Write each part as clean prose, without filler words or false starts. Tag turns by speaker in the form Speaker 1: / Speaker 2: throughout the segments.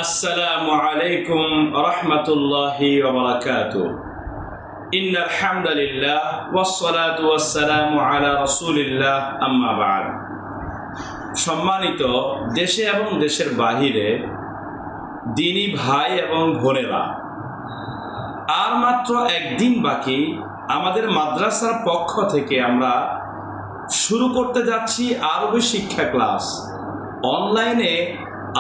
Speaker 1: আসসালামু আলাইকুম রাহমাতুল্লাহি ওয়া বারাকাতুহু। ইন্নাল হামদালিল্লাহ ওয়াসসালাতু ওয়াসসালামু আলা রাসূলিল্লাহ, আম্মা বা'দ। সম্মানিত দেশে এবং দেশের বাহিরে দ্বীনী ভাই এবং বোনেরা, আর মাত্র একদিন বাকি আমাদের মাদ্রাসার পক্ষ থেকে আমরা শুরু করতে যাচ্ছি আরবি শিক্ষা ক্লাস। অনলাইনে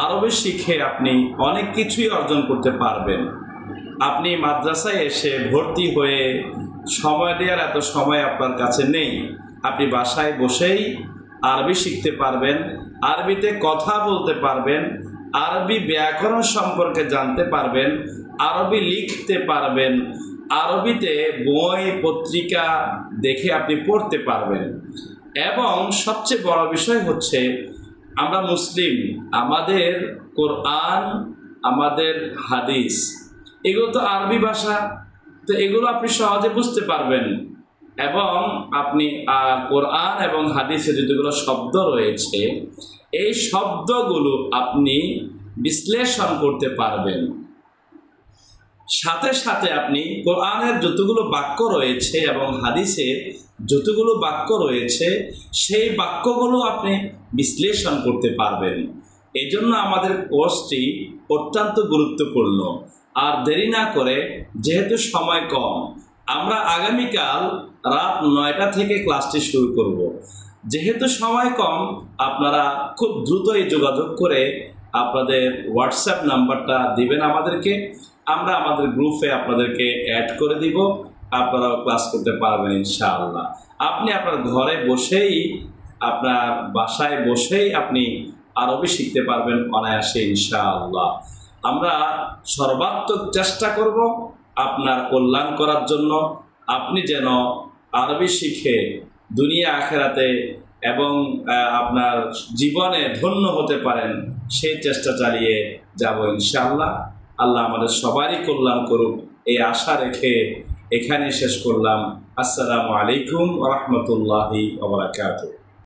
Speaker 1: আরবি শিখে আপনি অনেক কিছুই অর্জন করতে পারবেন। আপনি মাদ্রাসায় এসে ভর্তি হয়ে সময় দেওয়ার এত সময় আপনার কাছে নেই। আপনি বাসায় বসেই আরবি শিখতে পারবেন, আরবিতে কথা বলতে পারবেন, আরবি ব্যাকরণ সম্পর্কে জানতে পারবেন, আরবি লিখতে পারবেন, আরবিতে বই পত্রিকা দেখে আপনি পড়তে পারবেন। এবং সবচেয়ে বড় বিষয় হচ্ছে আমরা মুসলিম, আমাদের কোরআন, আমাদের হাদিস, এগুলো তো আরবি ভাষা, তো এগুলো আপনি সহজে বুঝতে পারবেন। এবং আপনি কোরআন এবং হাদিসে যতগুলো শব্দ রয়েছে, এই শব্দগুলো আপনি বিশ্লেষণ করতে পারবেন। সাথে সাথে আপনি কোরআনের যতগুলো বাক্য রয়েছে এবং হাদিসে যতগুলো বাক্য রয়েছে, সেই বাক্যগুলো আপনি বিশ্লেষণ করতে পারবেন। এই জন্য আমাদের কোর্সটি অত্যন্ত গুরুত্বপূর্ণ। আর দেরি না করে, যেহেতু সময় কম, আমরা আগামীকাল রাত 9টা থেকে ক্লাসটি শুরু করব। যেহেতু সময় কম, আপনারা খুব দ্রুতই যোগাযোগ করে আপনাদের হোয়াটসঅ্যাপ নাম্বারটা দিবেন আমাদেরকে। আমরা আমাদের গ্রুপে আপনাদেরকে অ্যাড করে দিব, আপনারাও ক্লাস করতে পারবেন ইনশাআল্লাহ। আপনি আপনার ঘরে বসেই, আপনার বাসায় বসেই আপনি আরবি শিখতে পারবেন অনায়াসে ইনশাআল্লাহ। আমরা সর্বাত্মক চেষ্টা করব আপনার কল্যাণ করার জন্য। আপনি যেন আরবি শিখে দুনিয়া আখেরাতে এবং আপনার জীবনে ধন্য হতে পারেন, সেই চেষ্টা চালিয়ে যাব ইনশাআল্লাহ। আল্লাহ আমাদের সবারই কল্যাণ করুক, এই আশা রেখে এখানে শেষ করলাম। আসসালামু আলাইকুম ওয়া রাহমাতুল্লাহি ওয়া বারাকাতুহু।